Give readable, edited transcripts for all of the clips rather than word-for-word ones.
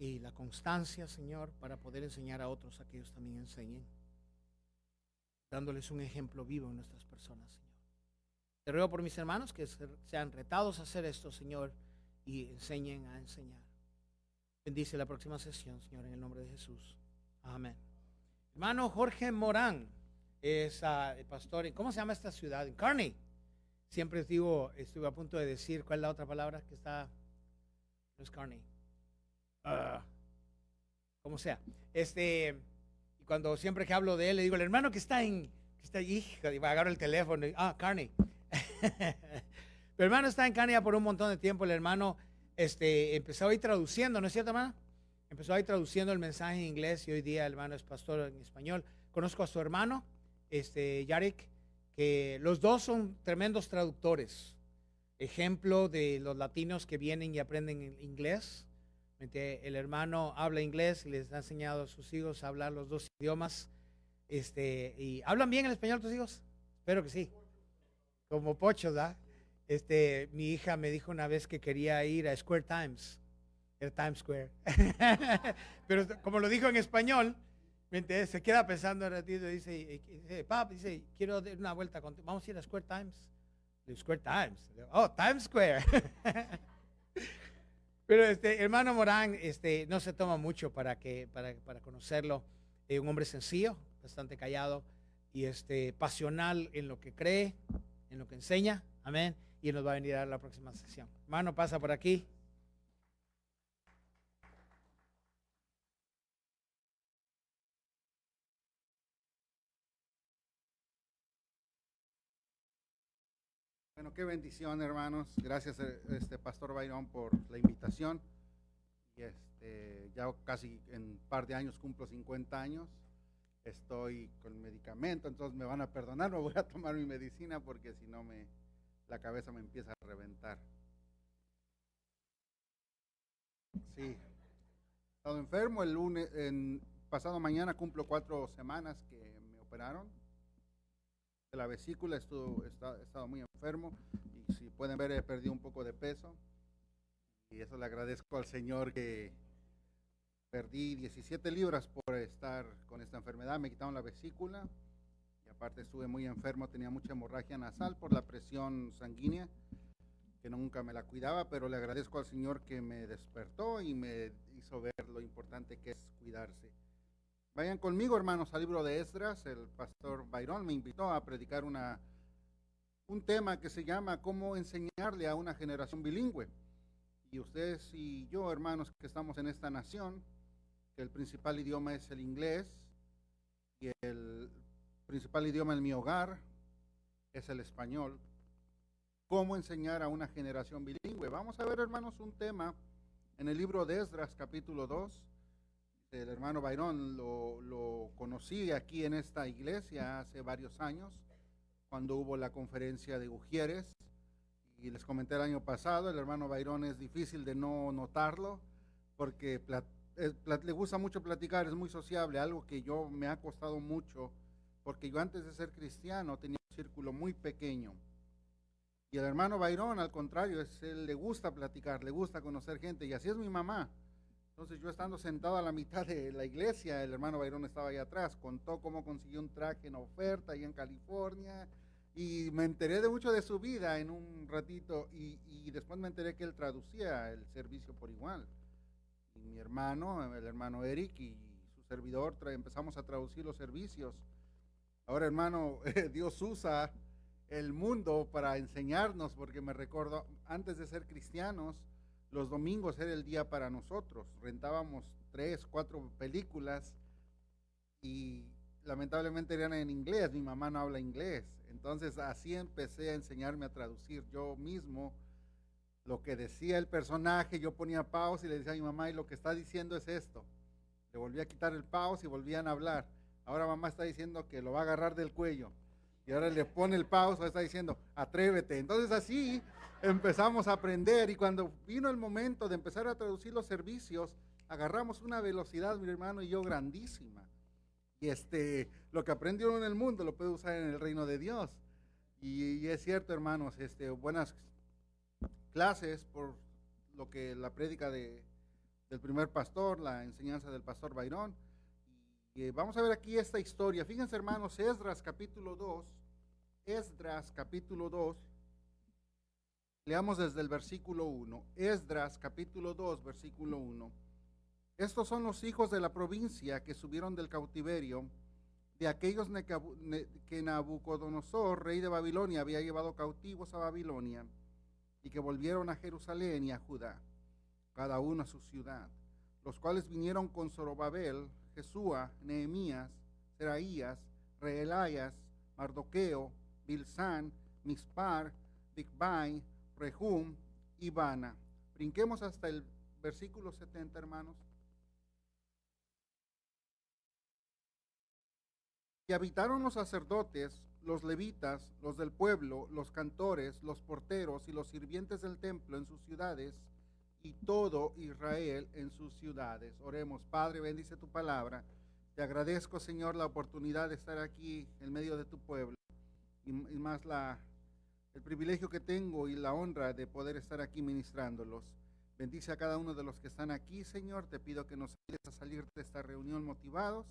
y la constancia, Señor, para poder enseñar a otros a que ellos también enseñen, dándoles un ejemplo vivo en nuestras personas, Señor. Te ruego por mis hermanos que sean retados a hacer esto, Señor, y enseñen a enseñar. Bendice la próxima sesión, Señor, en el nombre de Jesús. Amén. Hermano Jorge Morán es pastor. ¿Cómo se llama esta ciudad? En Kearney. Siempre digo, estuve a punto de decir cuál es la otra palabra que está. No es Kearney. Como sea. Y cuando siempre que hablo de él, le digo, el hermano que está allí, y agarro el teléfono. Kearney. Pero hermano está en Kearney por un montón de tiempo. El hermano empezó ahí traduciendo, ¿no es cierto, hermano? Empezó ahí traduciendo el mensaje en inglés y hoy día el hermano es pastor en español. Conozco a su hermano, Yarek, que los dos son tremendos traductores. Ejemplo de los latinos que vienen y aprenden inglés. El hermano habla inglés y les ha enseñado a sus hijos a hablar los dos idiomas. ¿Y hablan bien el español tus hijos? Espero que sí. Como pochos, ¿verdad? Mi hija me dijo una vez que quería ir a Square Times. El Times Square. Pero como lo dijo en español, se queda pensando un ratito y dice, Pap, quiero dar una vuelta contigo. Vamos a ir a Square Times. Square Times. Times Square. Pero hermano Morán, no se toma mucho para conocerlo. Un hombre sencillo, bastante callado y pasional en lo que cree, en lo que enseña. Amén. Y él nos va a venir a dar la próxima sesión. Hermano, pasa por aquí. Bueno, qué bendición, hermanos. Gracias, Pastor Byron, por la invitación. Y ya casi en un par de años cumplo 50 años. Estoy con medicamento, entonces me van a perdonar. Me voy a tomar mi medicina porque si no la cabeza me empieza a reventar. Sí. He estado enfermo. El lunes, pasado mañana cumplo 4 semanas que me operaron de la vesícula. He estado muy enfermo y si pueden ver he perdido un poco de peso y eso le agradezco al Señor que perdí 17 libras por estar con esta enfermedad. Me quitaron la vesícula y aparte estuve muy enfermo, tenía mucha hemorragia nasal por la presión sanguínea que nunca me la cuidaba, pero le agradezco al Señor que me despertó y me hizo ver lo importante que es cuidarse. Vayan conmigo, hermanos, al libro de Esdras. El pastor Byron me invitó a predicar un tema que se llama ¿Cómo enseñarle a una generación bilingüe? Y ustedes y yo, hermanos, que estamos en esta nación, que el principal idioma es el inglés y el principal idioma en mi hogar es el español. ¿Cómo enseñar a una generación bilingüe? Vamos a ver, hermanos, un tema en el libro de Esdras, capítulo 2. El hermano Byron lo conocí aquí en esta iglesia hace varios años, cuando hubo la conferencia de Ujieres, y les comenté el año pasado, el hermano Byron es difícil de no notarlo, porque le gusta mucho platicar, es muy sociable, algo que yo me ha costado mucho, porque yo antes de ser cristiano tenía un círculo muy pequeño, y el hermano Byron, al contrario, él le gusta platicar, le gusta conocer gente, y así es mi mamá. Entonces yo estando sentado a la mitad de la iglesia, el hermano Byron estaba ahí atrás, contó cómo consiguió un traje en oferta allá en California, y me enteré de mucho de su vida en un ratito, y después me enteré que él traducía el servicio por igual. Y mi hermano, el hermano Eric y su servidor, empezamos a traducir los servicios. Ahora, hermano, Dios usa el mundo para enseñarnos, porque me recuerdo, antes de ser cristianos, los domingos era el día para nosotros. Rentábamos 3, 4 películas y lamentablemente eran en inglés. Mi mamá no habla inglés. Entonces así empecé a enseñarme a traducir yo mismo lo que decía el personaje. Yo ponía pausa y le decía a mi mamá, y lo que está diciendo es esto. Le volví a quitar el pause y volvían a hablar. Ahora mamá está diciendo que lo va a agarrar del cuello. Y ahora le pone el pausa, está diciendo, atrévete. Entonces así empezamos a aprender, y cuando vino el momento de empezar a traducir los servicios, agarramos una velocidad, mi hermano y yo, grandísima. Y lo que aprendió uno en el mundo lo puede usar en el reino de Dios. Y es cierto, hermanos, buenas clases por lo que la prédica de del primer pastor, la enseñanza del pastor Bayrón. Y vamos a ver aquí esta historia. Fíjense, hermanos, Esdras capítulo 2. Esdras capítulo 2. Leamos desde el versículo 1. Esdras capítulo 2, versículo 1. Estos son los hijos de la provincia que subieron del cautiverio, de aquellos que Nabucodonosor, rey de Babilonia, había llevado cautivos a Babilonia, y que volvieron a Jerusalén y a Judá, cada uno a su ciudad, los cuales vinieron con Zorobabel, Jesúa, Nehemías, Seraías, Reeláyas, Mardoqueo, Bilsán, Mispar, Bigbai, Rehum y Bana. Brinquemos hasta el versículo 70, hermanos. Y habitaron los sacerdotes, los levitas, los del pueblo, los cantores, los porteros y los sirvientes del templo en sus ciudades, y todo Israel en sus ciudades. Oremos. Padre, bendice tu palabra. Te agradezco, Señor, la oportunidad de estar aquí en medio de tu pueblo, y más el privilegio que tengo y la honra de poder estar aquí ministrándolos. Bendice a cada uno de los que están aquí, Señor. Te pido que nos ayudes a salir de esta reunión motivados,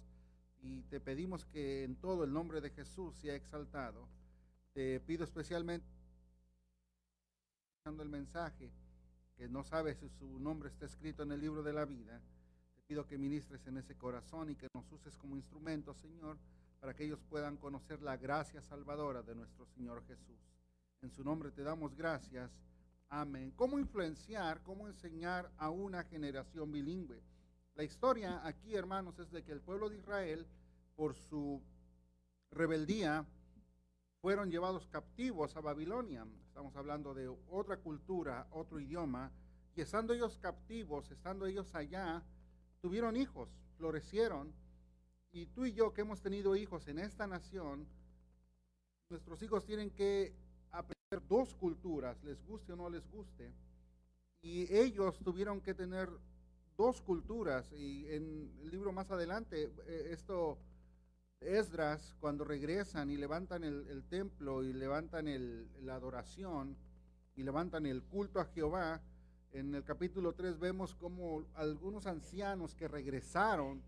y te pedimos que en todo el nombre de Jesús sea exaltado. Te pido especialmente, escuchando el mensaje, que no sabe si su nombre está escrito en el libro de la vida, te pido que ministres en ese corazón y que nos uses como instrumentos, Señor, para que ellos puedan conocer la gracia salvadora de nuestro Señor Jesús. En su nombre te damos gracias. Amén. ¿Cómo influenciar, cómo enseñar a una generación bilingüe? La historia aquí, hermanos, es de que el pueblo de Israel, por su rebeldía, fueron llevados captivos a Babilonia. Estamos hablando de otra cultura, otro idioma, y estando ellos captivos, estando ellos allá, tuvieron hijos, florecieron, y tú y yo que hemos tenido hijos en esta nación, nuestros hijos tienen que aprender dos culturas, les guste o no les guste, y ellos tuvieron que tener dos culturas. Y en el libro más adelante, Esdras, cuando regresan y levantan el templo y levantan la adoración y levantan el culto a Jehová, en el capítulo 3 vemos como algunos ancianos que regresaron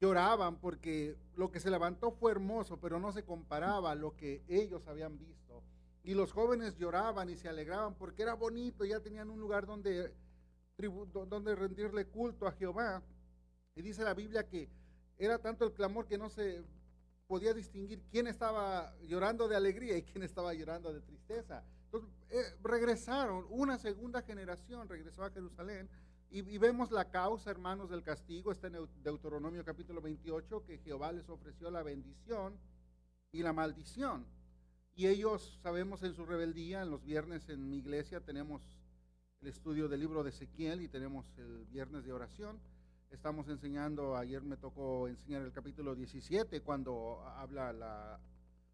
lloraban porque lo que se levantó fue hermoso, pero no se comparaba a lo que ellos habían visto. Y los jóvenes lloraban y se alegraban porque era bonito, ya tenían un lugar donde rendirle culto a Jehová. Y dice la Biblia que era tanto el clamor que no se podía distinguir quién estaba llorando de alegría y quién estaba llorando de tristeza. Entonces regresaron, una segunda generación regresó a Jerusalén, y vemos la causa, hermanos, del castigo. Está en Deuteronomio capítulo 28, que Jehová les ofreció la bendición y la maldición. Y ellos, sabemos, en su rebeldía, en los viernes en mi iglesia tenemos el estudio del libro de Ezequiel y tenemos el viernes de oración. Estamos enseñando, ayer me tocó enseñar el capítulo 17, cuando habla la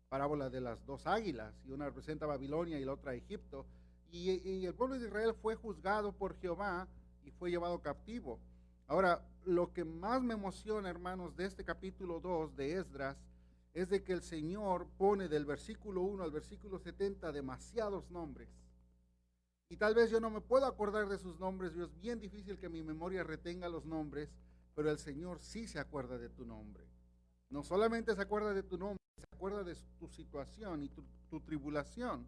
parábola de las dos águilas, y una representa a Babilonia y la otra a Egipto. Y el pueblo de Israel fue juzgado por Jehová y fue llevado cautivo. Ahora, lo que más me emociona, hermanos, de este capítulo 2 de Esdras, es de que el Señor pone del versículo 1 al versículo 70 demasiados nombres. Y tal vez yo no me puedo acordar de sus nombres, y es bien difícil que mi memoria retenga los nombres, pero el Señor sí se acuerda de tu nombre. No solamente se acuerda de tu nombre, se acuerda de tu situación y tu tribulación.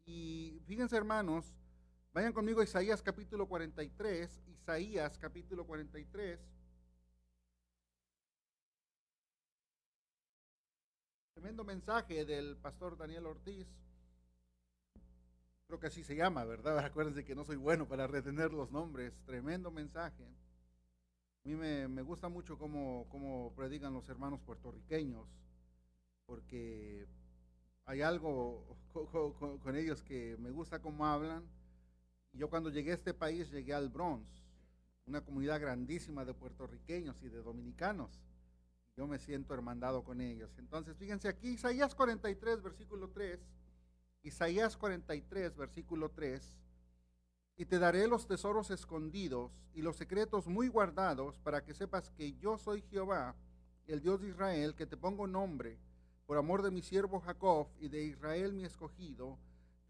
Y fíjense, hermanos, vayan conmigo a Isaías capítulo 43, Isaías capítulo 43. Tremendo mensaje del pastor Daniel Ortiz. Creo que así se llama, ¿verdad? Acuérdense que no soy bueno para retener los nombres. Tremendo mensaje. A mí me gusta mucho cómo predican los hermanos puertorriqueños, porque hay algo con ellos que me gusta cómo hablan. Yo cuando llegué a este país, llegué al Bronx, una comunidad grandísima de puertorriqueños y de dominicanos. Yo me siento hermandado con ellos. Entonces, fíjense aquí, Isaías 43, versículo 3. Isaías 43, versículo 3. Y te daré los tesoros escondidos y los secretos muy guardados, para que sepas que yo soy Jehová, el Dios de Israel, que te pongo nombre, por amor de mi siervo Jacob y de Israel mi escogido.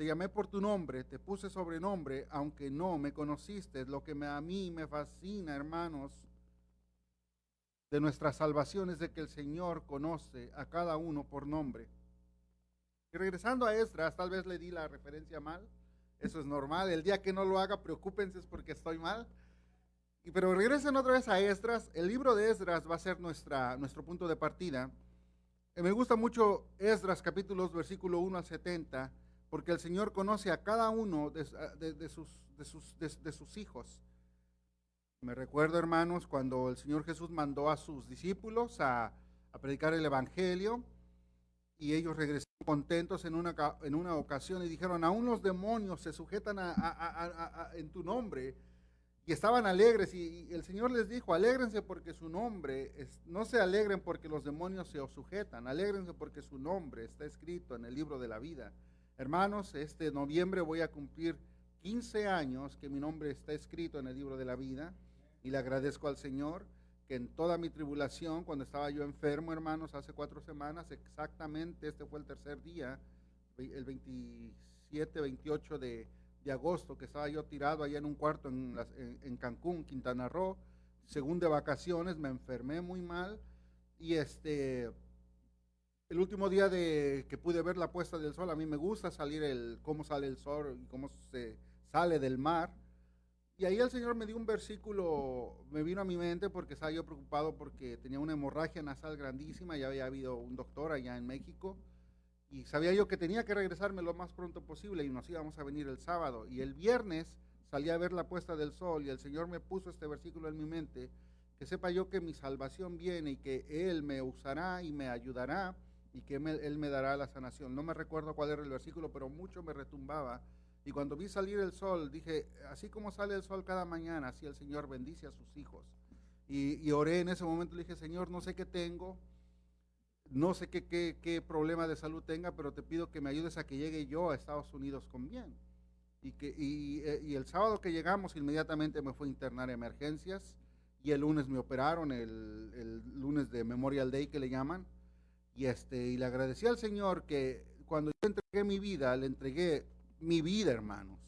te llamé por tu nombre, te puse sobrenombre, aunque no me conociste. Lo que a mí me fascina, hermanos, de nuestra salvación es de que el Señor conoce a cada uno por nombre. Y regresando a Esdras, tal vez le di la referencia mal, eso es normal, el día que no lo haga, preocúpense, es porque estoy mal. Pero regresen otra vez a Esdras, el libro de Esdras va a ser nuestro punto de partida. Me gusta mucho Esdras capítulo 2, versículo 1 al 70, porque el Señor conoce a cada uno de sus hijos. Me recuerdo, hermanos, cuando el Señor Jesús mandó a sus discípulos a predicar el Evangelio, y ellos regresaron contentos en una ocasión y dijeron, aún los demonios se sujetan en tu nombre, y estaban alegres, y el Señor les dijo, alégrense porque su nombre, no se alegren porque los demonios se os sujetan, alégrense porque su nombre está escrito en el libro de la vida. Hermanos, este noviembre voy a cumplir 15 años que mi nombre está escrito en el libro de la vida, y le agradezco al Señor que en toda mi tribulación, cuando estaba yo enfermo, hermanos, hace 4 semanas, exactamente este fue el tercer día, el 27, 28 de agosto, que estaba yo tirado allá en un cuarto en Cancún, Quintana Roo, según de vacaciones, me enfermé muy mal, y el último día que pude ver la puesta del sol, a mí me gusta cómo sale el sol y cómo se sale del mar. Y ahí el Señor me dio un versículo, me vino a mi mente porque estaba yo preocupado porque tenía una hemorragia nasal grandísima, ya había habido un doctor allá en México, y sabía yo que tenía que regresarme lo más pronto posible y nos íbamos a venir el sábado. Y el viernes salí a ver la puesta del sol y el Señor me puso este versículo en mi mente, que sepa yo que mi salvación viene y que Él me usará y me ayudará y que Él me dará la sanación. No me recuerdo cuál era el versículo, pero mucho me retumbaba. Y cuando vi salir el sol, dije, así como sale el sol cada mañana, así el Señor bendice a sus hijos. Y oré en ese momento, le dije, Señor, no sé qué tengo, no sé qué problema de salud tenga, pero te pido que me ayudes a que llegue yo a Estados Unidos con bien. Y el sábado que llegamos, inmediatamente me fue a internar a emergencias, y el lunes me operaron, el lunes de Memorial Day que le llaman, y le agradecí al Señor que cuando yo entregué mi vida, le entregué mi vida, hermanos,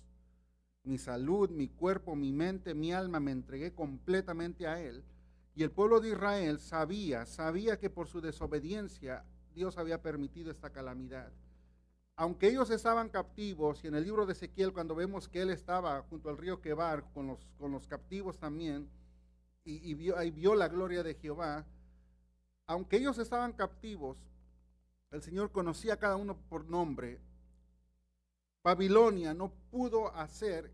mi salud, mi cuerpo, mi mente, mi alma, me entregué completamente a Él. Y el pueblo de Israel sabía que por su desobediencia Dios había permitido esta calamidad. Aunque ellos estaban captivos, y en el libro de Ezequiel, cuando vemos que él estaba junto al río Quebar con los captivos también, y vio la gloria de Jehová, aunque ellos estaban captivos, el Señor conocía a cada uno por nombre. Babilonia no pudo hacer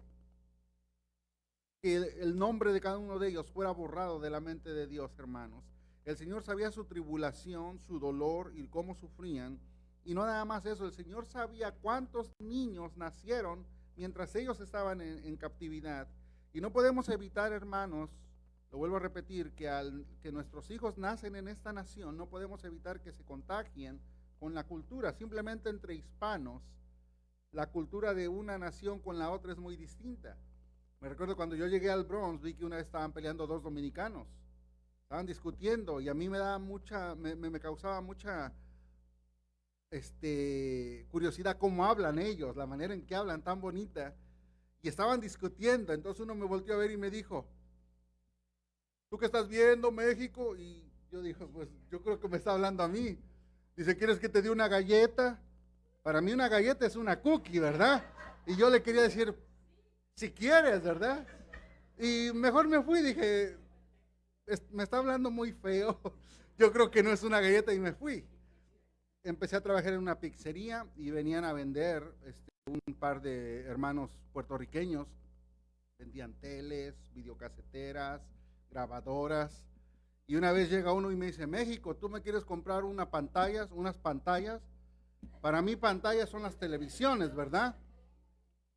que el nombre de cada uno de ellos fuera borrado de la mente de Dios, hermanos. El Señor sabía su tribulación, su dolor y cómo sufrían. Y no nada más eso, el Señor sabía cuántos niños nacieron mientras ellos estaban en captividad. Y no podemos evitar, hermanos, lo vuelvo a repetir, que nuestros hijos nacen en esta nación, no podemos evitar que se contagien con la cultura. Simplemente entre hispanos, la cultura de una nación con la otra es muy distinta. Me recuerdo cuando yo llegué al Bronx, vi que una vez estaban peleando 2 dominicanos, estaban discutiendo, y a mí me daba me causaba mucha curiosidad cómo hablan ellos, la manera en que hablan tan bonita, y estaban discutiendo. Entonces uno me volteó a ver y me dijo, ¿tú qué estás viendo, México? Y yo dije, pues yo creo que me está hablando a mí. Dice, ¿quieres que te dé una galleta? Para mí una galleta es una cookie, ¿verdad? Y yo le quería decir, si quieres, ¿verdad? Y mejor me fui, dije, me está hablando muy feo, yo creo que no es una galleta, y me fui. Empecé a trabajar en una pizzería y venían a vender un par de hermanos puertorriqueños, vendían teles, videocaseteras, grabadoras, y una vez llega uno y me dice, México, ¿tú me quieres comprar unas pantallas? Para mí pantallas son las televisiones, ¿verdad?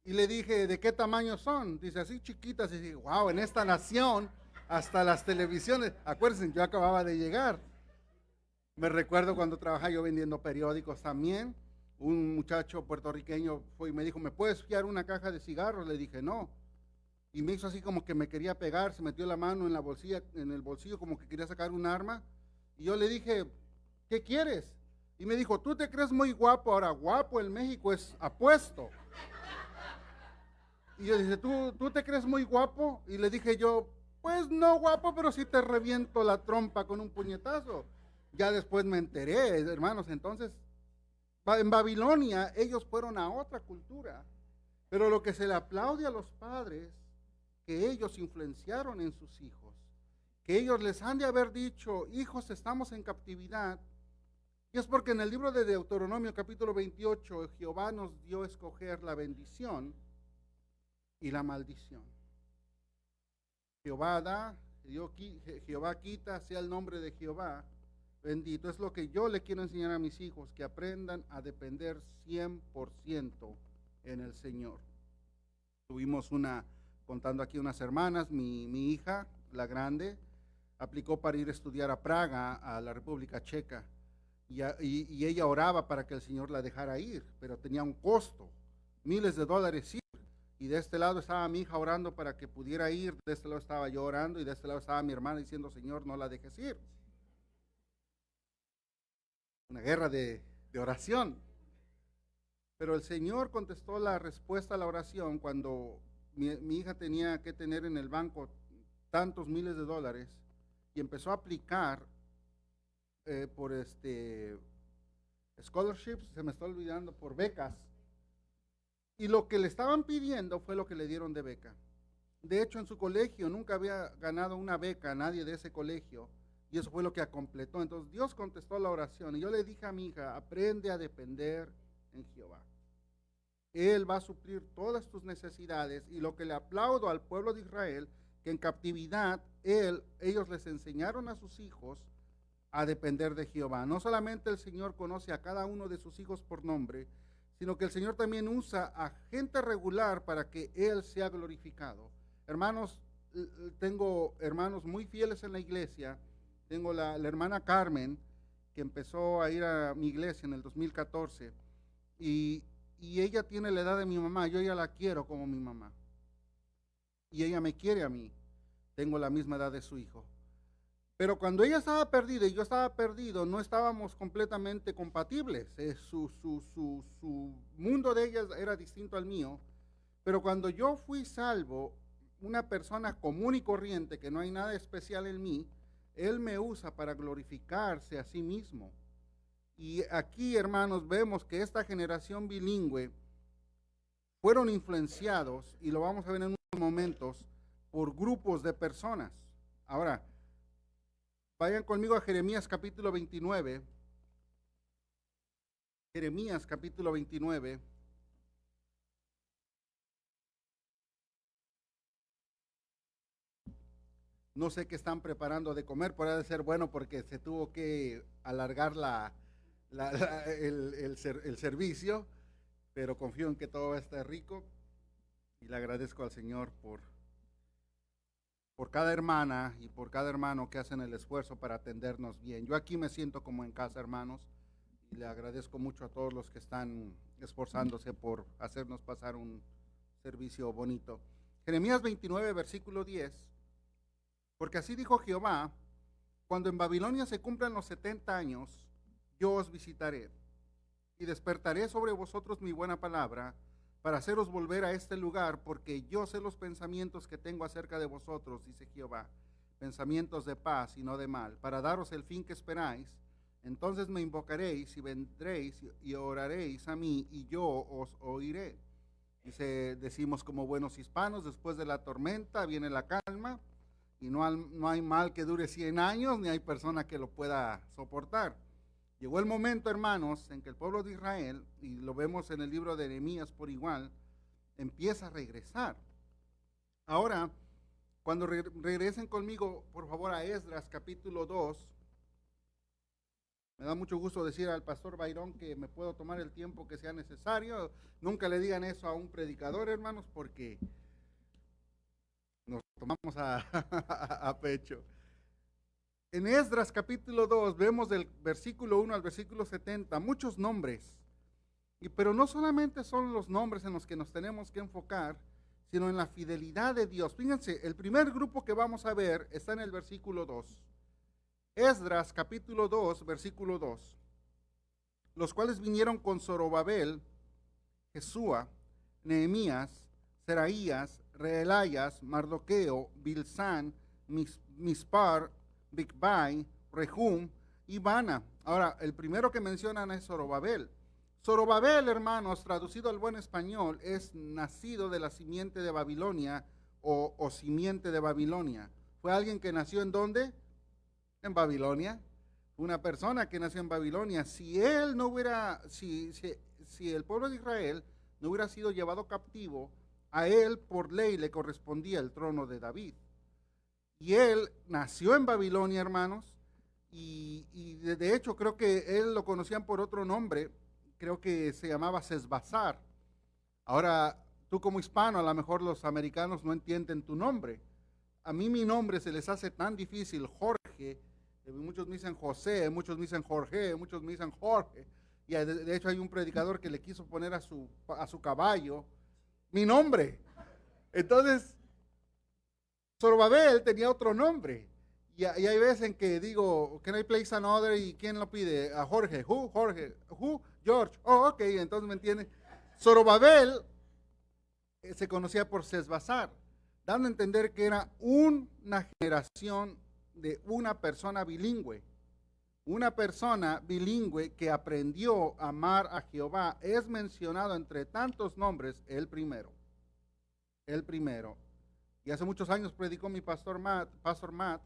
Y le dije, ¿de qué tamaño son? Dice, así chiquitas. Y dije, wow, en esta nación hasta las televisiones. Acuérdense, yo acababa de llegar. Me recuerdo cuando trabajaba yo vendiendo periódicos también. Un muchacho puertorriqueño fue y me dijo, ¿me puedes fiar una caja de cigarros? Le dije, no. Y me hizo así como que me quería pegar, se metió la mano en el bolsillo como que quería sacar un arma. Y yo le dije, ¿qué quieres? Y me dijo, tú te crees muy guapo, ahora guapo en México es apuesto. Y yo dije, ¿tú te crees muy guapo? Y le dije yo, pues no guapo, pero sí te reviento la trompa con un puñetazo. Ya después me enteré, hermanos, entonces, en Babilonia ellos fueron a otra cultura. Pero lo que se le aplaude a los padres, que ellos influenciaron en sus hijos, que ellos les han de haber dicho, hijos, estamos en captividad. Y es porque en el libro de Deuteronomio capítulo 28, Jehová nos dio a escoger la bendición y la maldición. Jehová da, Jehová quita, sea el nombre de Jehová bendito. Es lo que yo le quiero enseñar a mis hijos, que aprendan a depender 100% en el Señor. Tuvimos contando aquí unas hermanas, mi hija, la grande, aplicó para ir a estudiar a Praga, a la República Checa, y ella oraba para que el Señor la dejara ir, pero tenía un costo, miles de dólares ir. Y de este lado estaba mi hija orando para que pudiera ir, de este lado estaba yo orando, y de este lado estaba mi hermana diciendo, Señor, no la dejes ir. Una guerra de oración. Pero el Señor contestó la respuesta a la oración cuando mi hija tenía que tener en el banco tantos miles de dólares y empezó a aplicar por scholarships, se me está olvidando, por becas. Y lo que le estaban pidiendo fue lo que le dieron de beca. De hecho, en su colegio nunca había ganado una beca nadie de ese colegio, y eso fue lo que completó. Entonces Dios contestó la oración, y yo le dije a mi hija, aprende a depender en Jehová. Él va a suplir todas tus necesidades, y lo que le aplaudo al pueblo de Israel, que en captividad ellos les enseñaron a sus hijos a depender de Jehová. No solamente el Señor conoce a cada uno de sus hijos por nombre, sino que el Señor también usa a gente regular para que Él sea glorificado. Hermanos, tengo hermanos muy fieles en la iglesia. Tengo la hermana Carmen, que empezó a ir a mi iglesia en el 2014, y ella tiene la edad de mi mamá. Yo ya la quiero como mi mamá, y ella me quiere a mí. Tengo la misma edad de su hijo. Pero cuando ella estaba perdida y yo estaba perdido, no estábamos completamente compatibles. Su mundo de ella era distinto al mío. Pero cuando yo fui salvo, una persona común y corriente, que no hay nada especial en mí, Él me usa para glorificarse a sí mismo. Y aquí, hermanos, vemos que esta generación bilingüe fueron influenciados, y lo vamos a ver en unos momentos, por grupos de personas. Ahora, vayan conmigo a Jeremías capítulo 29. Jeremías capítulo 29. No sé qué están preparando de comer, puede ser bueno porque se tuvo que alargar el servicio, pero confío en que todo va a estar rico, y le agradezco al Señor por cada hermana y por cada hermano que hacen el esfuerzo para atendernos bien. Yo aquí me siento como en casa, hermanos, y le agradezco mucho a todos los que están esforzándose por hacernos pasar un servicio bonito. Jeremías 29, versículo 10. Porque así dijo Jehová, cuando en Babilonia se cumplan los 70 años, yo os visitaré y despertaré sobre vosotros mi buena palabra para haceros volver a este lugar, porque yo sé los pensamientos que tengo acerca de vosotros, dice Jehová, pensamientos de paz y no de mal, para daros el fin que esperáis. Entonces me invocaréis y vendréis y oraréis a mí, y yo os oiré. Decimos como buenos hispanos, después de la tormenta viene la calma, y no hay mal que dure 100 años, ni hay persona que lo pueda soportar. Llegó el momento, hermanos, en que el pueblo de Israel, y lo vemos en el libro de Nehemías por igual, empieza a regresar. Ahora, cuando regresen conmigo, por favor, a Esdras capítulo 2, me da mucho gusto decir al pastor Byron que me puedo tomar el tiempo que sea necesario. Nunca le digan eso a un predicador, hermanos, porque nos tomamos a pecho. En Esdras capítulo 2 vemos del versículo 1 al versículo 70 muchos nombres, pero no solamente son los nombres en los que nos tenemos que enfocar, sino en la fidelidad de Dios. Fíjense, el primer grupo que vamos a ver está en el versículo 2. Esdras capítulo 2, versículo 2. los cuales vinieron con Zorobabel, Jesúa, Nehemías, Seraías, Reelayas, Mardoqueo, Bilsán, Mispar, Bigbai, Rehum y Bana. Ahora, el primero que mencionan es Zorobabel. Zorobabel, hermanos, traducido al buen español, es nacido de la simiente de Babilonia o simiente de Babilonia. Fue alguien que nació ¿en dónde? En Babilonia. Una persona que nació en Babilonia. Si él no hubiera, si el pueblo de Israel no hubiera sido llevado captivo, a él por ley le correspondía el trono de David. Y él nació en Babilonia, hermanos, y de hecho creo que él lo conocían por otro nombre, creo que se llamaba Sesbazar. Ahora, tú como hispano, a lo mejor los americanos no entienden tu nombre. A mí mi nombre se les hace tan difícil, Jorge, muchos me dicen José, muchos me dicen Jorge, muchos me dicen Jorge. Y de hecho hay un predicador que le quiso poner a su caballo mi nombre. Entonces, Zorobabel tenía otro nombre. Y hay veces en que digo, can I place another? ¿Y quién lo pide? A Jorge. Who? Jorge. Who? George. Oh, ok, entonces me entienden. Zorobabel se conocía por Sesbazar, dando a entender que era una generación de una persona bilingüe. Una persona bilingüe que aprendió a amar a Jehová. Es mencionado entre tantos nombres el primero. El primero. Y hace muchos años predicó mi Pastor Matt,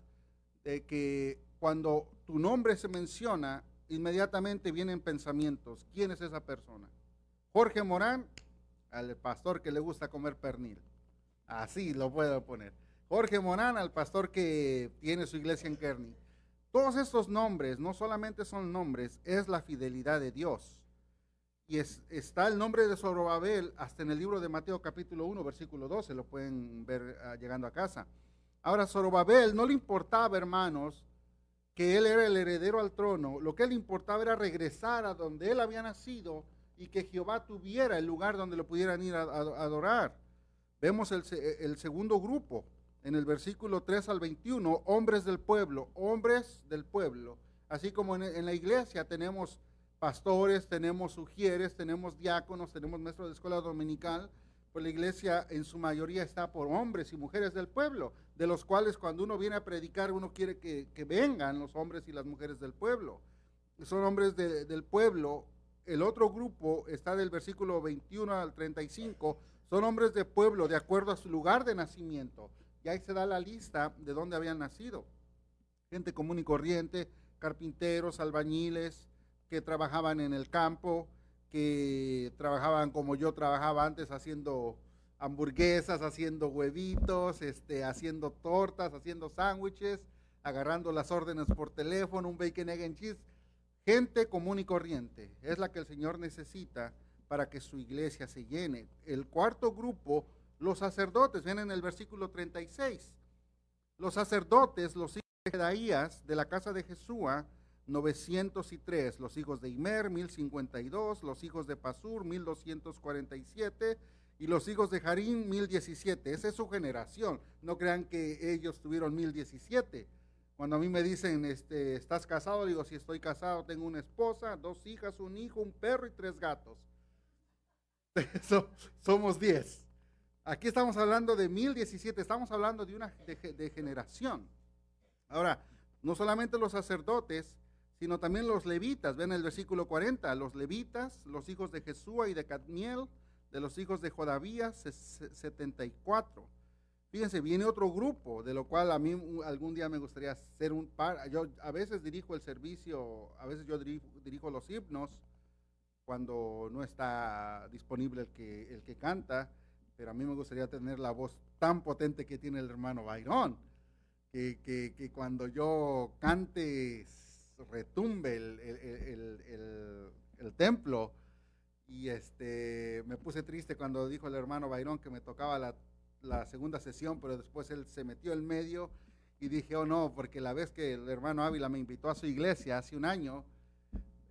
de que cuando tu nombre se menciona, inmediatamente vienen pensamientos. ¿Quién es esa persona? Jorge Morán, al pastor que le gusta comer pernil. Así lo puedo poner. Jorge Morán, al pastor que tiene su iglesia en Kearney. Todos estos nombres no solamente son nombres, es la fidelidad de Dios. Y está el nombre de Zorobabel hasta en el libro de Mateo capítulo 1, versículo 12, lo pueden ver llegando a casa. Ahora, Zorobabel no le importaba, hermanos, que él era el heredero al trono. Lo que le importaba era regresar a donde él había nacido y que Jehová tuviera el lugar donde lo pudieran ir a adorar. Vemos el segundo grupo. En el versículo 3 al 21, hombres del pueblo, así como en la iglesia tenemos pastores, tenemos ujieres, tenemos diáconos, tenemos maestros de escuela dominical, pues la iglesia en su mayoría está por hombres y mujeres del pueblo, de los cuales cuando uno viene a predicar, uno quiere que vengan los hombres y las mujeres del pueblo. Son hombres del pueblo. El otro grupo está del versículo 21 al 35, son hombres de pueblo de acuerdo a su lugar de nacimiento. Y ahí se da la lista de dónde habían nacido. Gente común y corriente, carpinteros, albañiles, que trabajaban en el campo, que trabajaban como yo trabajaba antes, haciendo hamburguesas, haciendo huevitos, haciendo tortas, haciendo sándwiches, agarrando las órdenes por teléfono, un bacon, egg and cheese. Gente común y corriente es la que el Señor necesita para que su iglesia se llene. El cuarto grupo, los sacerdotes, ven en el versículo 36. Los sacerdotes, los hijos de Jedaías, de la casa de Jesúa, 903. Los hijos de Imer, 1052. Los hijos de Pasur, 1247. Y los hijos de Harim, 1017. Esa es su generación. No crean que ellos tuvieron 1017. Cuando a mí me dicen, ¿estás casado? Digo, si estoy casado, tengo una esposa, 2 hijas, un hijo, un perro y 3 gatos. Somos 10. Aquí estamos hablando de 1017, estamos hablando de una generación. Ahora, no solamente los sacerdotes, sino también los levitas. Ven el versículo 40, los levitas, los hijos de Jesúa y de Cadmiel, de los hijos de Jodavías, 74. Fíjense, viene otro grupo, de lo cual a mí algún día me gustaría hacer un par. Yo a veces dirijo el servicio, a veces yo dirijo los himnos, cuando no está disponible el que canta, pero a mí me gustaría tener la voz tan potente que tiene el hermano Byron, que cuando yo cante retumbe el templo. Y me puse triste cuando dijo el hermano Byron que me tocaba la segunda sesión, pero después él se metió en medio y dije, oh no, porque la vez que el hermano Ávila me invitó a su iglesia hace un año,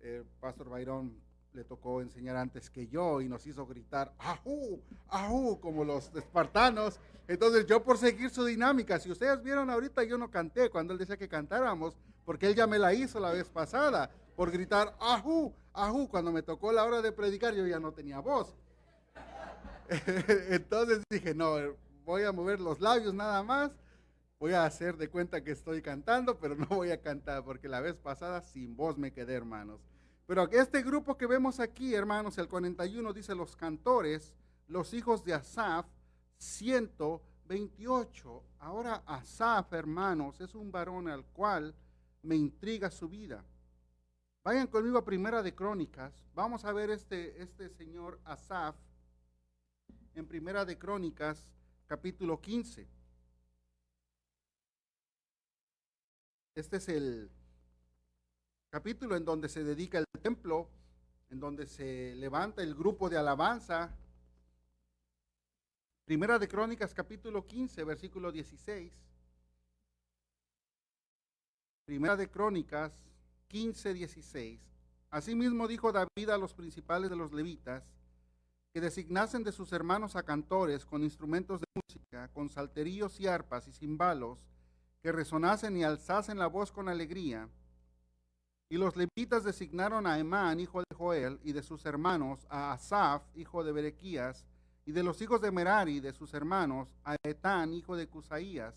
el pastor Byron le tocó enseñar antes que yo y nos hizo gritar ¡ajú! ¡ajú! Como los espartanos. Entonces yo, por seguir su dinámica, si ustedes vieron ahorita, yo no canté cuando él decía que cantáramos, porque él ya me la hizo la vez pasada, por gritar ajú, ajú. Cuando me tocó la hora de predicar, yo ya no tenía voz. Entonces dije, no, voy a mover los labios nada más. Voy a hacer de cuenta que estoy cantando, pero no voy a cantar, porque la vez pasada sin voz me quedé, hermanos. Pero este grupo que vemos aquí, hermanos, el 41 dice los cantores, los hijos de Asaf, 128. Ahora Asaf, hermanos, es un varón al cual me intriga su vida. Vayan conmigo a Primera de Crónicas. Vamos a ver este señor Asaf en Primera de Crónicas, capítulo 15. Este es el capítulo en donde se dedica el templo, en donde se levanta el grupo de alabanza. Primera de Crónicas, capítulo 15, versículo 16. Primera de Crónicas 15, 16. Asimismo dijo David a los principales de los levitas que designasen de sus hermanos a cantores con instrumentos de música, con salterios y arpas y cimbalos, que resonasen y alzasen la voz con alegría. Y los levitas designaron a Emán, hijo de Joel, y de sus hermanos, a Asaf, hijo de Berequías, y de los hijos de Merari, de sus hermanos, a Etán, hijo de Cusaías.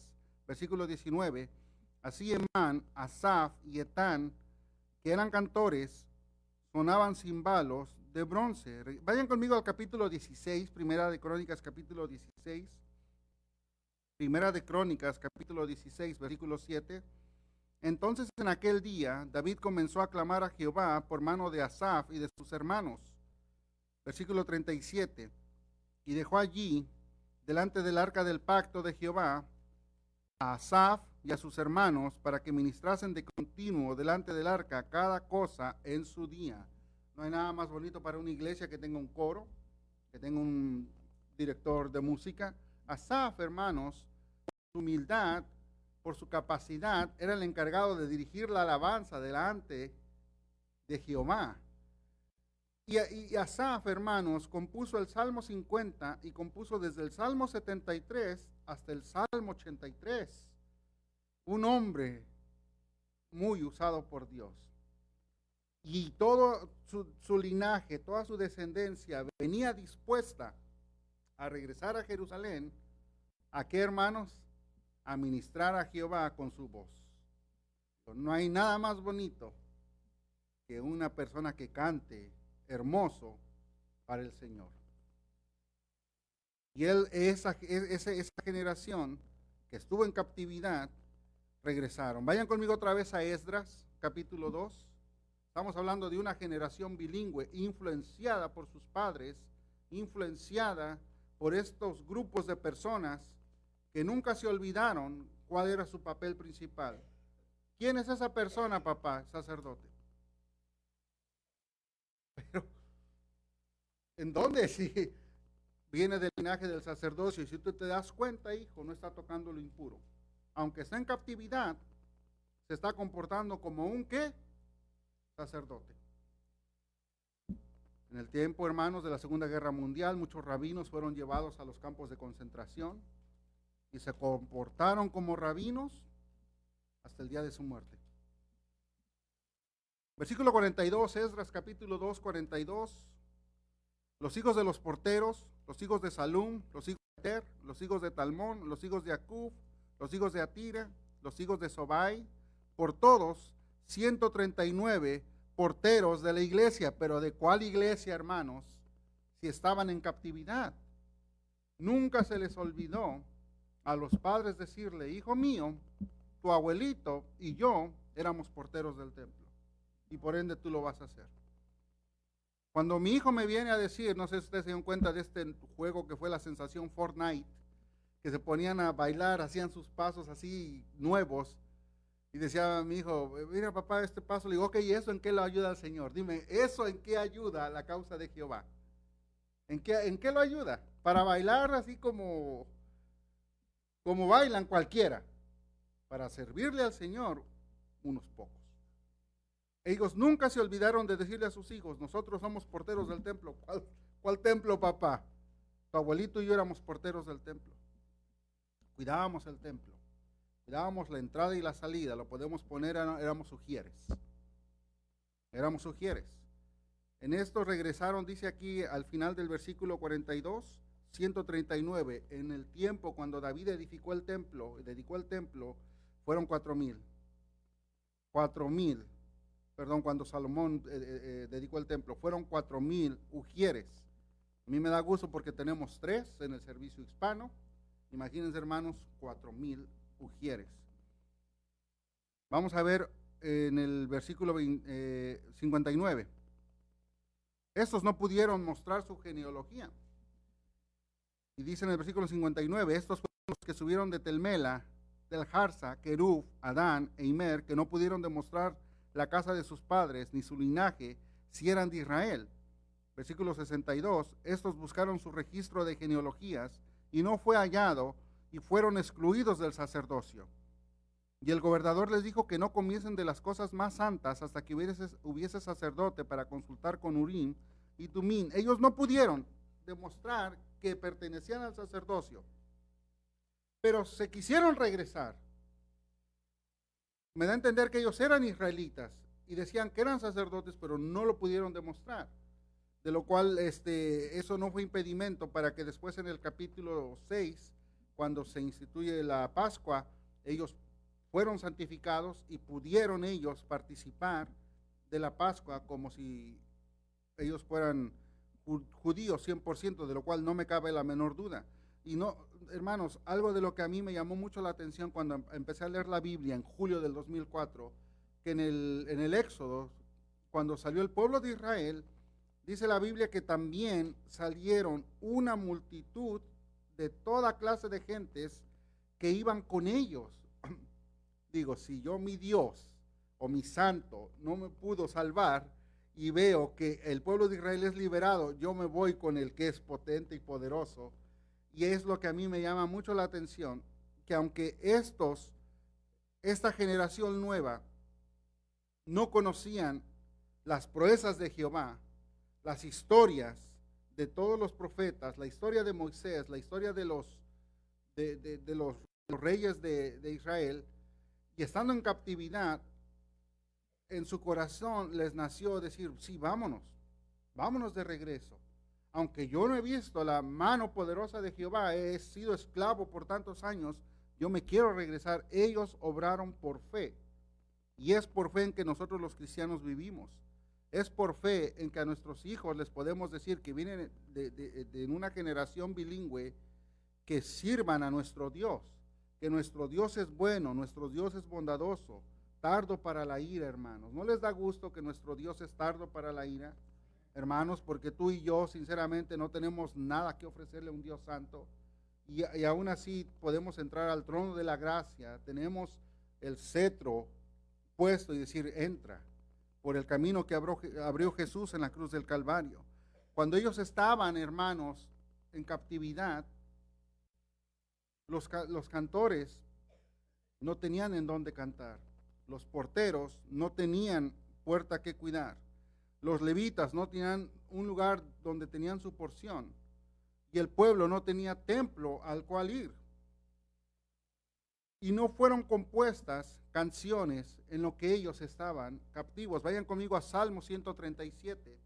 Versículo 19. Así Emán, Asaf y Etán, que eran cantores, sonaban cimbalos de bronce. Vayan conmigo al capítulo 16, Primera de Crónicas, capítulo 16. Primera de Crónicas, capítulo 16, versículo 7. Entonces en aquel día David comenzó a clamar a Jehová por mano de Asaf y de sus hermanos. Versículo 37. Y dejó allí, delante del arca del pacto de Jehová, a Asaf y a sus hermanos, para que ministrasen de continuo delante del arca cada cosa en su día. No hay nada más bonito para una iglesia que tenga un coro, que tenga un director de música. Asaf, hermanos, por su humildad, por su capacidad, era el encargado de dirigir la alabanza delante de Jehová. Y Asaf, hermanos, compuso el Salmo 50 y compuso desde el Salmo 73 hasta el Salmo 83. Un hombre muy usado por Dios. Y todo su linaje, toda su descendencia venía dispuesta a regresar a Jerusalén. ¿A qué, hermanos? A ministrar a Jehová con su voz. No hay nada más bonito que una persona que cante hermoso para el Señor. Y esa generación que estuvo en captividad, regresaron. Vayan conmigo otra vez a Esdras, capítulo 2. Estamos hablando de una generación bilingüe, influenciada por sus padres, influenciada por estos grupos de personas que nunca se olvidaron cuál era su papel principal. ¿Quién es esa persona, papá? Sacerdote. Pero, ¿en dónde? Si viene del linaje del sacerdocio, y si tú te das cuenta, hijo, no está tocando lo impuro. Aunque está en captividad, se está comportando como un ¿qué? Sacerdote. En el tiempo, hermanos, de la Segunda Guerra Mundial, muchos rabinos fueron llevados a los campos de concentración y se comportaron como rabinos hasta el día de su muerte. Versículo 42, Esdras capítulo 2, 42. Los hijos de los porteros, los hijos de Salum, los hijos de Ter, los hijos de Talmón, los hijos de Acub, los hijos de Atira, los hijos de Sobai, por todos 139 porteros de la iglesia. Pero ¿de cuál iglesia, hermanos? Si estaban en captividad. Nunca se les olvidó a los padres decirle: hijo mío, tu abuelito y yo éramos porteros del templo, y por ende tú lo vas a hacer. Cuando mi hijo me viene a decir, no sé si ustedes se dan cuenta de este juego que fue la sensación Fortnite, que se ponían a bailar, hacían sus pasos así nuevos, y decía a mi hijo: mira papá, este paso. Le digo: ok, ¿y eso en qué lo ayuda al Señor? Dime, ¿eso en qué ayuda a la causa de Jehová? ¿En qué lo ayuda? Para bailar así como bailan cualquiera. Para servirle al Señor, unos pocos. Ellos nunca se olvidaron de decirle a sus hijos: nosotros somos porteros del templo. ¿Cuál templo, papá? Tu abuelito y yo éramos porteros del templo. Cuidábamos el templo. Cuidábamos la entrada y la salida. Lo podemos poner, éramos ujieres. éramos ujieres. En esto regresaron, dice aquí al final del versículo 42, 139. En el tiempo cuando David dedicó el templo, fueron 4,000. 4,000, perdón, cuando Salomón dedicó el templo, fueron 4,000 ujieres. A mí me da gusto porque tenemos 3 en el servicio hispano. Imagínense, hermanos, 4,000 ujieres. Vamos a ver en el versículo 59. Estos no pudieron mostrar su genealogía. Y dice en el versículo 59, estos fueron los que subieron de Telmela, del Jarza, Querub, Adán e Imer, que no pudieron demostrar la casa de sus padres, ni su linaje, si eran de Israel. Versículo 62, estos buscaron su registro de genealogías, y no fue hallado, y fueron excluidos del sacerdocio. Y el gobernador les dijo que no comiesen de las cosas más santas hasta que hubiese sacerdote para consultar con Urim y Tumim. Ellos no pudieron demostrar que pertenecían al sacerdocio, pero se quisieron regresar. Me da a entender que ellos eran israelitas y decían que eran sacerdotes, pero no lo pudieron demostrar. De lo cual eso no fue impedimento para que después en el capítulo 6, cuando se instituye la Pascua, ellos fueron santificados y pudieron ellos participar de la Pascua como si ellos fueran judíos 100%, de lo cual no me cabe la menor duda. Y no, hermanos, algo de lo que a mí me llamó mucho la atención cuando empecé a leer la Biblia en julio del 2004, que en el Éxodo, cuando salió el pueblo de Israel, dice la Biblia que también salieron una multitud de toda clase de gentes que iban con ellos. Digo, si yo, mi Dios o mi santo, no me pudo salvar y veo que el pueblo de Israel es liberado, yo me voy con el que es potente y poderoso. Y es lo que a mí me llama mucho la atención, que aunque esta generación nueva no conocían las proezas de Jehová, las historias de todos los profetas, la historia de Moisés, la historia de los reyes de Israel, y estando en captividad, en su corazón les nació decir, sí, vámonos de regreso. Aunque yo no he visto la mano poderosa de Jehová, he sido esclavo por tantos años, yo me quiero regresar. Ellos obraron por fe. Y es por fe en que nosotros los cristianos vivimos. Es por fe en que a nuestros hijos les podemos decir que vienen de una generación bilingüe, que sirvan a nuestro Dios, que nuestro Dios es bueno, nuestro Dios es bondadoso, tardo para la ira, hermanos. ¿No les da gusto que nuestro Dios es tardo para la ira, hermanos? Porque tú y yo, sinceramente, no tenemos nada que ofrecerle a un Dios santo, y aún así podemos entrar al trono de la gracia, tenemos el cetro puesto y decir, entra por el camino que abrió Jesús en la cruz del Calvario. Cuando ellos estaban, hermanos, en captividad, los cantores no tenían en dónde cantar, los porteros no tenían puerta que cuidar, los levitas no tenían un lugar donde tenían su porción, y el pueblo no tenía templo al cual ir. Y no fueron compuestas canciones en lo que ellos estaban captivos. Vayan conmigo a Salmo 137.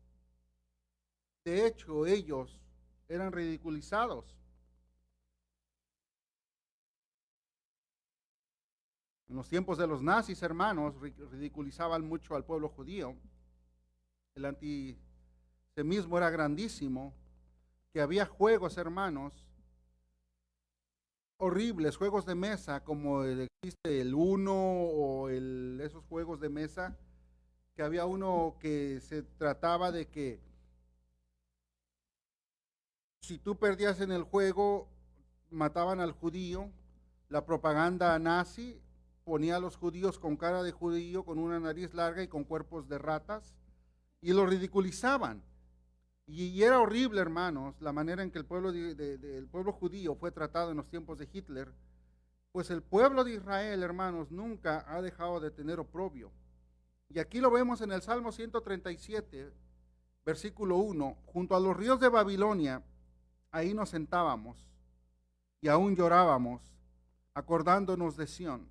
De hecho, ellos eran ridiculizados. En los tiempos de los nazis, hermanos, ridiculizaban mucho al pueblo judío. El antisemitismo era grandísimo, que había juegos, hermanos, horribles, juegos de mesa, como existe el Uno o esos juegos de mesa, que había uno que se trataba de que si tú perdías en el juego, mataban al judío. La propaganda nazi ponía a los judíos con cara de judío, con una nariz larga y con cuerpos de ratas, y los ridiculizaban. Y era horrible, hermanos, la manera en que el pueblo judío fue tratado en los tiempos de Hitler. Pues el pueblo de Israel, hermanos, nunca ha dejado de tener oprobio. Y aquí lo vemos en el Salmo 137, versículo 1. Junto a los ríos de Babilonia, ahí nos sentábamos y aún llorábamos, acordándonos de Sión.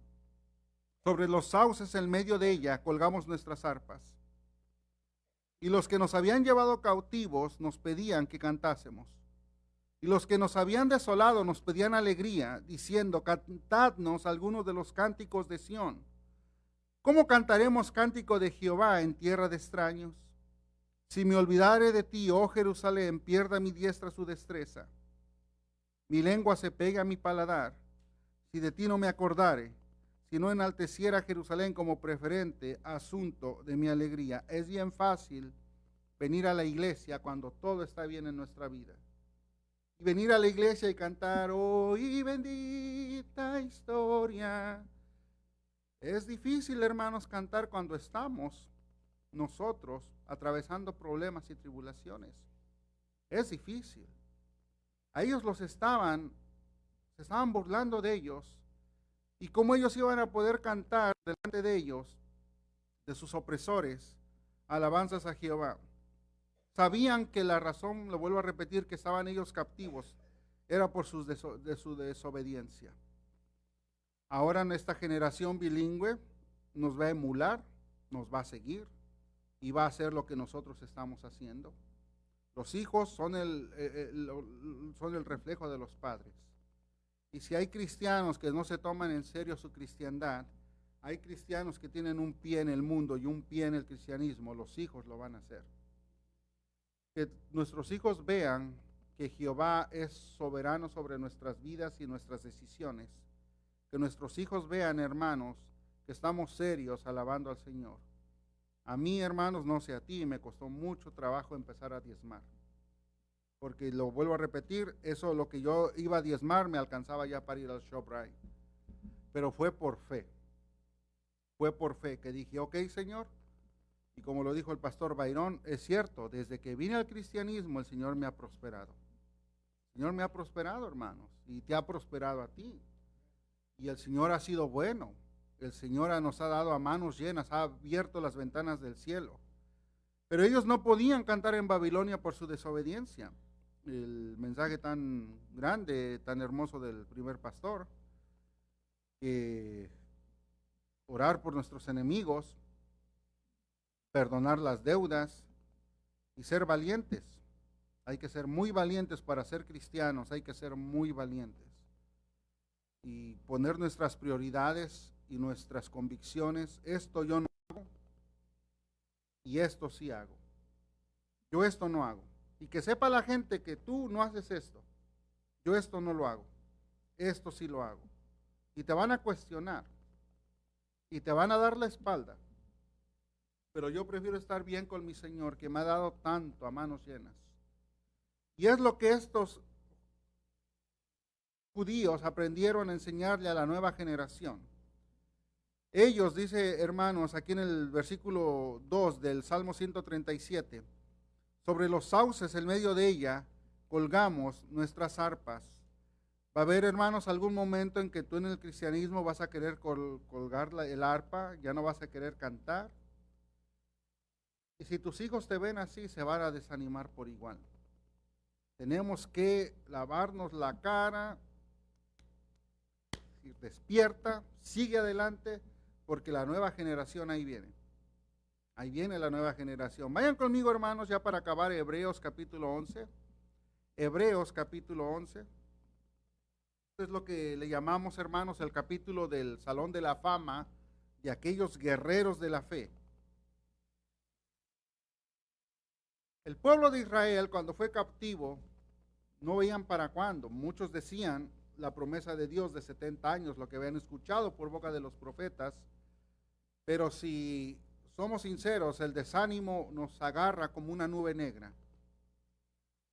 Sobre los sauces en medio de ella colgamos nuestras arpas. Y los que nos habían llevado cautivos nos pedían que cantásemos. Y los que nos habían desolado nos pedían alegría, diciendo, cantadnos algunos de los cánticos de Sión. ¿Cómo cantaremos cántico de Jehová en tierra de extraños? Si me olvidare de ti, oh Jerusalén, pierda mi diestra su destreza. Mi lengua se pega a mi paladar, si de ti no me acordare, si no enalteciera Jerusalén como preferente asunto de mi alegría. Es bien fácil venir a la iglesia cuando todo está bien en nuestra vida. Y venir a la iglesia y cantar, oh, y bendita historia. Es difícil, hermanos, cantar cuando estamos nosotros atravesando problemas y tribulaciones. Es difícil. A ellos se estaban burlando de ellos. Y cómo ellos iban a poder cantar delante de ellos, de sus opresores, alabanzas a Jehová. Sabían que la razón, lo vuelvo a repetir, que estaban ellos captivos, era por de su desobediencia. Ahora en esta generación bilingüe nos va a emular, nos va a seguir y va a hacer lo que nosotros estamos haciendo. Los hijos son el reflejo de los padres. Y si hay cristianos que no se toman en serio su cristiandad, hay cristianos que tienen un pie en el mundo y un pie en el cristianismo, los hijos lo van a hacer. Que nuestros hijos vean que Jehová es soberano sobre nuestras vidas y nuestras decisiones. Que nuestros hijos vean, hermanos, que estamos serios alabando al Señor. A mí, hermanos, no sé a ti, me costó mucho trabajo empezar a diezmar. Porque lo vuelvo a repetir, eso lo que yo iba a diezmar me alcanzaba ya para ir al ShopRite. Pero fue por fe que dije, ok, Señor, y como lo dijo el pastor Byron, es cierto, desde que vine al cristianismo el Señor me ha prosperado. El Señor me ha prosperado, hermanos, y te ha prosperado a ti. Y el Señor ha sido bueno. El Señor nos ha dado a manos llenas, ha abierto las ventanas del cielo. Pero ellos no podían cantar en Babilonia por su desobediencia. El mensaje tan grande, tan hermoso del primer pastor, que orar por nuestros enemigos, perdonar las deudas y ser valientes. Hay que ser muy valientes para ser cristianos, hay que ser muy valientes. Y poner nuestras prioridades y nuestras convicciones. Esto yo no hago y esto sí hago. Yo esto no hago. Y que sepa la gente que tú no haces esto. Yo esto no lo hago. Esto sí lo hago. Y te van a cuestionar. Y te van a dar la espalda. Pero yo prefiero estar bien con mi Señor, que me ha dado tanto a manos llenas. Y es lo que estos judíos aprendieron a enseñarle a la nueva generación. Ellos, dice, hermanos, aquí en el versículo 2 del Salmo 137, sobre los sauces en medio de ella colgamos nuestras arpas. Va a haber, hermanos, algún momento en que tú en el cristianismo vas a querer colgar el arpa, ya no vas a querer cantar. Y si tus hijos te ven así, se van a desanimar por igual. Tenemos que lavarnos la cara, despierta, sigue adelante, porque la nueva generación ahí viene. Ahí viene la nueva generación. Vayan conmigo, hermanos, ya para acabar, Hebreos capítulo 11. Hebreos capítulo 11. Esto es lo que le llamamos, hermanos, el capítulo del Salón de la Fama de aquellos guerreros de la fe. El pueblo de Israel, cuando fue captivo, no veían para cuándo. Muchos decían la promesa de Dios de 70 años, lo que habían escuchado por boca de los profetas. Pero si somos sinceros, el desánimo nos agarra como una nube negra.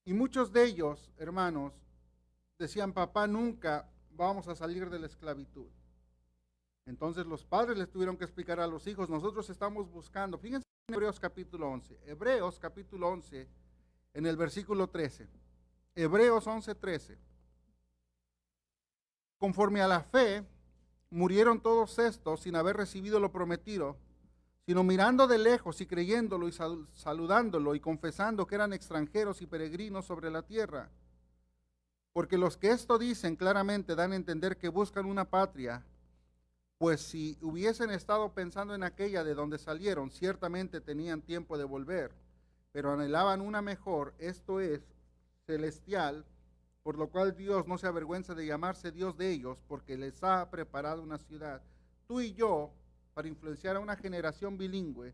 Y muchos de ellos, hermanos, decían, papá, nunca vamos a salir de la esclavitud. Entonces los padres les tuvieron que explicar a los hijos, nosotros estamos buscando, fíjense en Hebreos capítulo 11, Hebreos capítulo 11, en el versículo 13, Hebreos 11:13. Conforme a la fe, murieron todos estos sin haber recibido lo prometido, sino mirando de lejos y creyéndolo y saludándolo y confesando que eran extranjeros y peregrinos sobre la tierra. Porque los que esto dicen claramente dan a entender que buscan una patria, pues si hubiesen estado pensando en aquella de donde salieron, ciertamente tenían tiempo de volver, pero anhelaban una mejor, esto es, celestial, por lo cual Dios no se avergüenza de llamarse Dios de ellos, porque les ha preparado una ciudad. Tú y yo, para influenciar a una generación bilingüe,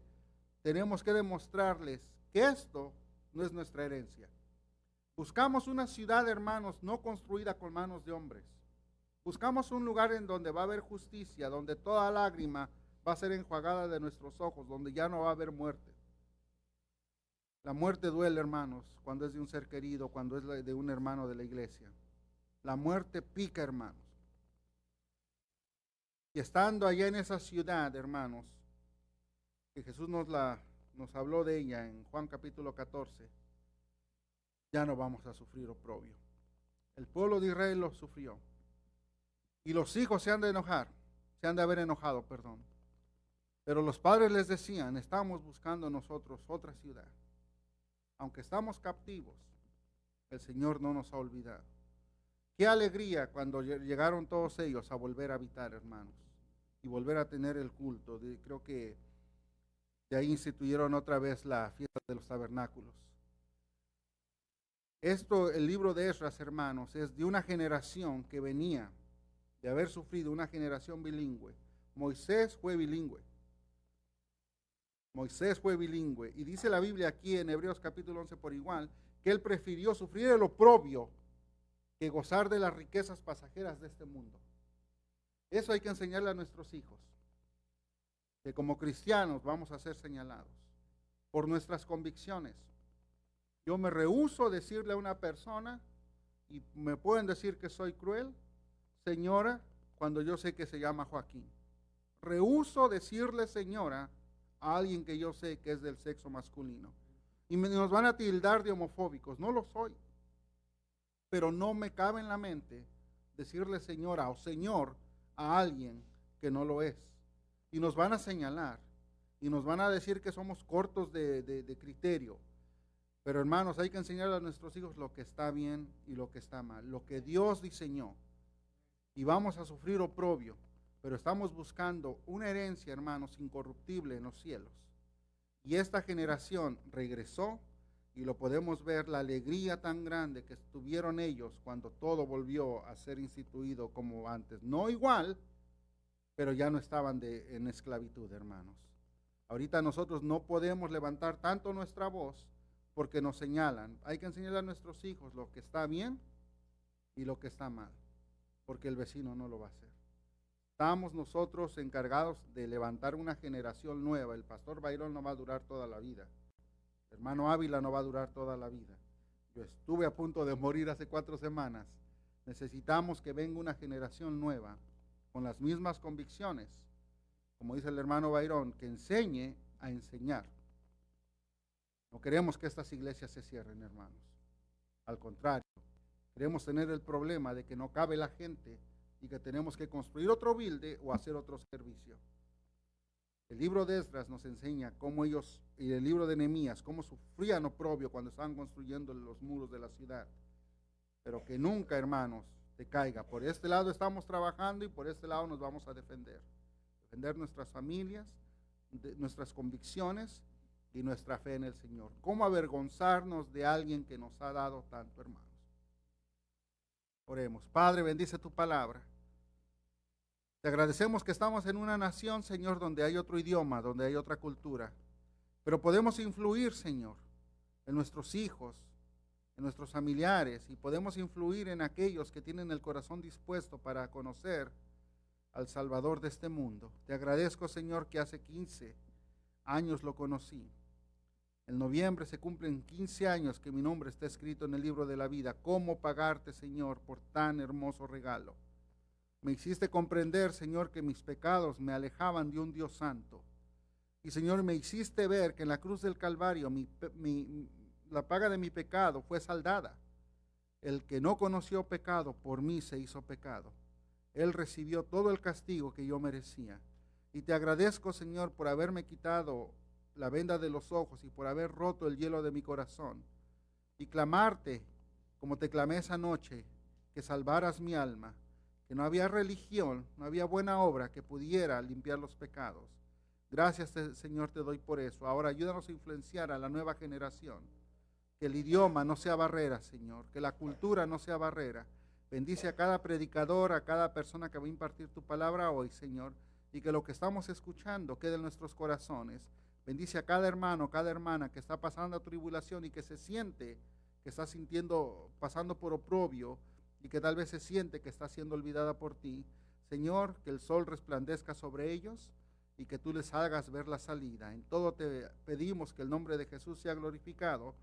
tenemos que demostrarles que esto no es nuestra herencia. Buscamos una ciudad, hermanos, no construida con manos de hombres. Buscamos un lugar en donde va a haber justicia, donde toda lágrima va a ser enjuagada de nuestros ojos, donde ya no va a haber muerte. La muerte duele, hermanos, cuando es de un ser querido, cuando es de un hermano de la iglesia. La muerte pica, hermanos. Y estando allá en esa ciudad, hermanos, que Jesús nos habló de ella en Juan capítulo 14, ya no vamos a sufrir oprobio. El pueblo de Israel lo sufrió. Y los hijos se han de haber enojado, perdón. Pero los padres les decían, estamos buscando nosotros otra ciudad. Aunque estamos captivos, el Señor no nos ha olvidado. Qué alegría cuando llegaron todos ellos a volver a habitar, hermanos, y volver a tener el culto. Creo que de ahí instituyeron otra vez la fiesta de los tabernáculos. Esto, el libro de Esdras, hermanos, es de una generación que venía de haber sufrido una generación bilingüe. Moisés fue bilingüe. Moisés fue bilingüe. Y dice la Biblia aquí en Hebreos capítulo 11 por igual, que él prefirió sufrir el oprobio que gozar de las riquezas pasajeras de este mundo. Eso hay que enseñarle a nuestros hijos. Que como cristianos vamos a ser señalados por nuestras convicciones. Yo me rehúso a decirle a una persona, y me pueden decir que soy cruel, señora, cuando yo sé que se llama Joaquín. Rehúso decirle señora a alguien que yo sé que es del sexo masculino. Y nos van a tildar de homofóbicos. No lo soy. Pero no me cabe en la mente decirle señora o señor a alguien que no lo es. Y nos van a señalar. Y nos van a decir que somos cortos de criterio. Pero hermanos, hay que enseñarle a nuestros hijos lo que está bien y lo que está mal. Lo que Dios diseñó. Y vamos a sufrir oprobio. Pero estamos buscando una herencia, hermanos, incorruptible en los cielos. Y esta generación regresó y lo podemos ver, la alegría tan grande que tuvieron ellos cuando todo volvió a ser instituido como antes. No igual, pero ya no estaban en esclavitud, hermanos. Ahorita nosotros no podemos levantar tanto nuestra voz porque nos señalan. Hay que enseñarle a nuestros hijos lo que está bien y lo que está mal, porque el vecino no lo va a hacer. Estamos nosotros encargados de levantar una generación nueva. El pastor Byron no va a durar toda la vida. El hermano Ávila no va a durar toda la vida. Yo estuve a punto de morir hace 4 semanas. Necesitamos que venga una generación nueva con las mismas convicciones, como dice el hermano Byron, que enseñe a enseñar. No queremos que estas iglesias se cierren, hermanos. Al contrario, queremos tener el problema de que no cabe la gente y que tenemos que construir otro building o hacer otro servicio. El libro de Esdras nos enseña cómo ellos, y el libro de Nehemías, cómo sufrían oprobio cuando estaban construyendo los muros de la ciudad. Pero que nunca, hermanos, te caiga. Por este lado estamos trabajando y por este lado nos vamos a defender. Defender nuestras familias, nuestras convicciones y nuestra fe en el Señor. ¿Cómo avergonzarnos de alguien que nos ha dado tanto, hermanos? Oremos. Padre, bendice tu palabra. Te agradecemos que estamos en una nación, Señor, donde hay otro idioma, donde hay otra cultura. Pero podemos influir, Señor, en nuestros hijos, en nuestros familiares, y podemos influir en aquellos que tienen el corazón dispuesto para conocer al Salvador de este mundo. Te agradezco, Señor, que hace 15 años lo conocí. En noviembre se cumplen 15 años que mi nombre está escrito en el libro de la vida. ¿Cómo pagarte, Señor, por tan hermoso regalo? Me hiciste comprender, Señor, que mis pecados me alejaban de un Dios santo. Y, Señor, me hiciste ver que en la cruz del Calvario la paga de mi pecado fue saldada. El que no conoció pecado, por mí se hizo pecado. Él recibió todo el castigo que yo merecía. Y te agradezco, Señor, por haberme quitado la venda de los ojos y por haber roto el hielo de mi corazón. Y clamarte, como te clamé esa noche, que salvaras mi alma, que no había religión, no había buena obra que pudiera limpiar los pecados. Gracias, Señor, te doy por eso. Ahora ayúdanos a influenciar a la nueva generación. Que el idioma no sea barrera, Señor. Que la cultura no sea barrera. Bendice a cada predicador, a cada persona que va a impartir tu palabra hoy, Señor. Y que lo que estamos escuchando quede en nuestros corazones. Bendice a cada hermano, cada hermana que está pasando tribulación y que se siente que está sintiendo, pasando por oprobio y que tal vez se siente que está siendo olvidada por ti. Señor, que el sol resplandezca sobre ellos y que tú les hagas ver la salida. En todo te pedimos que el nombre de Jesús sea glorificado.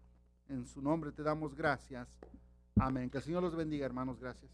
En su nombre te damos gracias. Amén. Que el Señor los bendiga, hermanos. Gracias.